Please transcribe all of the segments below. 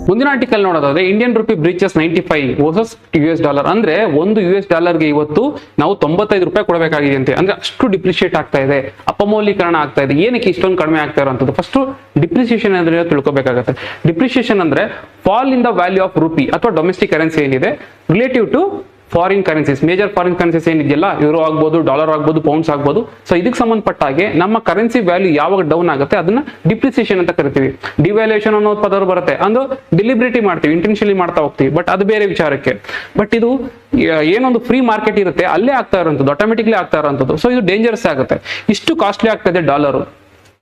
ಮುಂದಿನ ಆರ್ಟಿಕಲ್ ನೋಡೋದಾದ್ರೆ Indian rupee ಬ್ರೀಚಸ್ 95 versus $. ಅಂದ್ರೆ $1 ಇವತ್ತು ನಾವು $95 ಕೊಡಬೇಕಾಗಿದೆ ಅಂತೆ. ಅಂದ್ರೆ ಅಷ್ಟು ಡಿಪ್ರಿಶಿಯೇಟ್ ಆಗ್ತಾ ಇದೆ, ಅಪಮೌಲ್ಯೀಕರಣ ಆಗ್ತಾ ಇದೆ. ಏನಕ್ಕೆ ಇಷ್ಟೊಂದು ಕಡಿಮೆ ಆಗ್ತಾ ಇರೋಂಥದ್ದು? ಫಸ್ಟ್ ಡಿಪ್ರಿಸಿಯೇಷನ್ ಅಂದ್ರೆ ತಿಳ್ಕೊಬೇಕಾಗುತ್ತೆ. ಡಿಪ್ರಿಸಿಯೇಷನ್ ಅಂದ್ರೆ fall in the value of rupee ಅಥವಾ ಡೊಮೆಸ್ಟಿಕ್ ಕರೆನ್ಸಿ ಏನಿದೆ relative to foreign currencies. Major foreign currencies ಏನಿದೆಯಲ್ಲ, ಯೂರೋ ಆಗ್ಬೋದು, ಡಾಲರ್ ಆಗ್ಬೋದು, ಪೌಂಡ್ಸ್ ಆಗ್ಬೋದು. ಸೊ ಇದಕ್ಕೆ ಸಂಬಂಧಪಟ್ಟ ಹಾಗೆ ನಮ್ಮ ಕರೆನ್ಸಿ ವ್ಯಾಲ್ಯೂ ಯಾವಾಗ ಡೌನ್ ಆಗುತ್ತೆ ಅದನ್ನ ಡಿಪ್ರಿಸಿಯೇಷನ್ ಅಂತ ಕರಿತೀವಿ. ಡಿವ್ಯಾಲ್ಯೂಯೇಷನ್ ಅನ್ನೋ ಪದ ಬರುತ್ತೆ, ಅಂದ್ರೆ ಡಿಲಿಬ್ರಿಟಿ ಮಾಡ್ತೀವಿ, ಇಂಟೆನ್ಷಿಯಲಿ ಮಾಡ್ತಾ ಹೋಗ್ತೀವಿ, ಬಟ್ ಅದು ಬೇರೆ ವಿಚಾರಕ್ಕೆ. ಬಟ್ ಇದು ಏನೊಂದು ಫ್ರೀ ಮಾರ್ಕೆಟ್ ಇರುತ್ತೆ ಅಲ್ಲೇ ಆಗ್ತಾ ಇರೋಂಥದ್ದು, ಆಟೋಮೆಟಿಕ್ಲಿ ಆಗ್ತಾ ಇರೋಂಥದ್ದು. ಸೊ ಇದು ಡೇಂಜರಸ್ ಆಗುತ್ತೆ. ಇಷ್ಟು ಕಾಸ್ಟ್ಲಿ ಆಗ್ತಾ ಇದೆ ಡಾಲರು.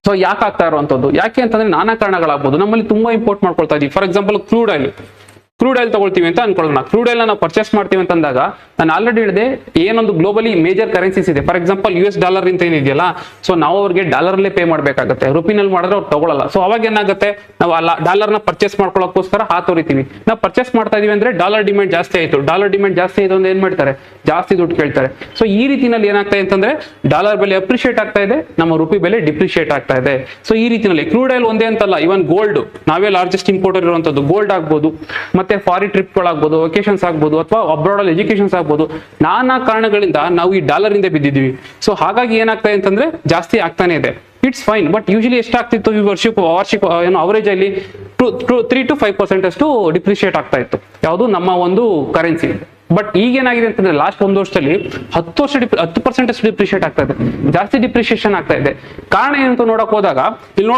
ಸೊ ಯಾಕೆ ಆಗ್ತಾ ಇರುವಂತದ್ದು? ಯಾಕೆ ಅಂತಂದ್ರೆ ನಾನಾ ಕಾರಣಗಳಾಗ್ಬೋದು. ನಮ್ಮಲ್ಲಿ ತುಂಬಾ ಇಂಪೋರ್ಟ್ ಮಾಡ್ಕೊಳ್ತಾ ಇದೀವಿ. ಫಾರ್ ಎಕ್ಸಾಂಪಲ್ ಕ್ರೂಡ್ ಆಯಿಲ್ ತಗೊಳ್ತೀವಿ ಅಂತ ಅನ್ಕೊಳ್ಳೋಣ. ಕ್ರೂಡ್ ಆಯಿಲ್ ನಾವು ಪರ್ಚೇಸ್ ಮಾಡ್ತೀವಿ ಅಂತಂದಾಗ ನಾನು ಆಲ್ರೆಡಿ ಹೇಳಿದೆ ಏನೊಂದು ಗ್ಲೋಬಲಿ ಮೇಜರ್ ಕರೆನ್ಸೀಸ್ ಇದೆ. ಫಾರ್ ಎಕ್ಸಾಂಪಲ್ $US ಅಂತ ಏನಿದೆಯಲ್ಲ, ಸೊ ನಾವು ಅವ್ರಿಗೆ ಡಾಲರ್ಲ್ಲೇ ಪೇ ಮಾಡಬೇಕಾಗುತ್ತೆ. ರುಪಿನಲ್ಲಿ ಮಾಡಿದ್ರೆ ಅವ್ರು ತಗೊಳ್ಳಲ್ಲ. ಸೊ ಅವಾಗ ಏನಾಗುತ್ತೆ, ನಾವು ಡಾಲರ್ನ ಪರ್ಚೇಸ್ ಮಾಡ್ಕೊಳ್ಳೋಕ್ಕೋಸ್ಕರ ಹಾತೊರಿತೀವಿ. ನಾವು ಪರ್ಚೇಸ್ ಮಾಡ್ತಾ ಇದೀವಿ ಅಂದ್ರೆ ಡಾಲರ್ ಡಿಮ್ಯಾಂಡ್ ಜಾಸ್ತಿ ಆಯಿತು. ಡಾಲರ್ ಡಿಮ್ಯಾಂಡ್ ಜಾಸ್ತಿ ಆಯಿತು ಅಂದ್ರೆ ಏನ್ ಮಾಡ್ತಾರೆ, ಜಾಸ್ತಿ ದುಡ್ಡು ಕೇಳ್ತಾರೆ. ಸೊ ಈ ರೀತಿನಲ್ಲಿ ಏನಾಗ್ತಾ ಅಂತಂದ್ರೆ ಡಾಲರ್ ಬೆಲೆ ಅಪ್ರಿಶಿಯೇಟ್ ಆಗ್ತಾ ಇದೆ, ನಮ್ಮ ರುಪಿ ಬೆಲೆ ಡಿಪ್ರಿಶಿಯೇಟ್ ಆಗ್ತಾ ಇದೆ. ಸೊ ಈ ರೀತಿನಲ್ಲಿ ಕ್ರೂಡ್ ಆಯಿಲ್ ಒಂದೇ ಅಂತಲ್ಲ, ಇವನ್ ಗೋಲ್ಡ್, ನಾವೇ ಲಾರ್ಜೆಸ್ಟ್ ಇಂಪೋರ್ಟರ್ ಇರುವಂತದ್ದು ಗೋಲ್ಡ್ ಆಗ್ಬೋದು, ಮತ್ತೆ ಫಾರಿನ್ ಟ್ರಿಪ್ಗಳಾಗ್ಬೋದು, ವೆಕೇಶನ್ಸ್ ಆಗ್ಬೋದು, ಅಥವಾ ಅಬ್ರಾಡ್ ಅಲ್ಲಿ ಎಜುಕೇಶನ್ಸ್ ಆಗ್ಬೋದು. ನಾನಾ ಕಾರಣಗಳಿಂದ ನಾವು ಈ ಡಾಲರ್ ಇಂದ ಬಿದ್ದಿದ್ದೀವಿ. ಸೊ ಹಾಗಾಗಿ ಏನಾಗ್ತಾ ಅಂತಂದ್ರೆ ಜಾಸ್ತಿ ಆಗ್ತಾನೆ ಇದೆ. ಇಟ್ಸ್ ಫೈನ್, ಬಟ್ ಯೂಶಲಿ ಎಷ್ಟಾಗ್ತಿತ್ತು ಈ ವಾರ್ಷಿಕ ಏನು ಅವರೇಜ್ ಅಲ್ಲಿ 3 to 5% ಅಷ್ಟು ಡಿಪ್ರಿಶಿಯೇಟ್ ಆಗ್ತಾ ಇತ್ತು ಯಾವುದು ನಮ್ಮ ಒಂದು ಕರೆನ್ಸಿ. ಬಟ್ ಈಗೇನಾಗಿದೆ ಅಂತಂದ್ರೆ ಲಾಸ್ಟ್ ಒಂದು ವರ್ಷದಲ್ಲಿ 10% ಅಷ್ಟು ಡಿಪ್ರಿಶಿಯೇಟ್ ಆಗ್ತಾ ಇದೆ, ಜಾಸ್ತಿ ಡಿಪ್ರಿಶಿಯೇಷನ್ ಆಗ್ತಾ ಇದೆ. ಕಾರಣ ಏನಂತ ನೋಡಕ್ ಹೋದಾಗ ಇಲ್ಲಿ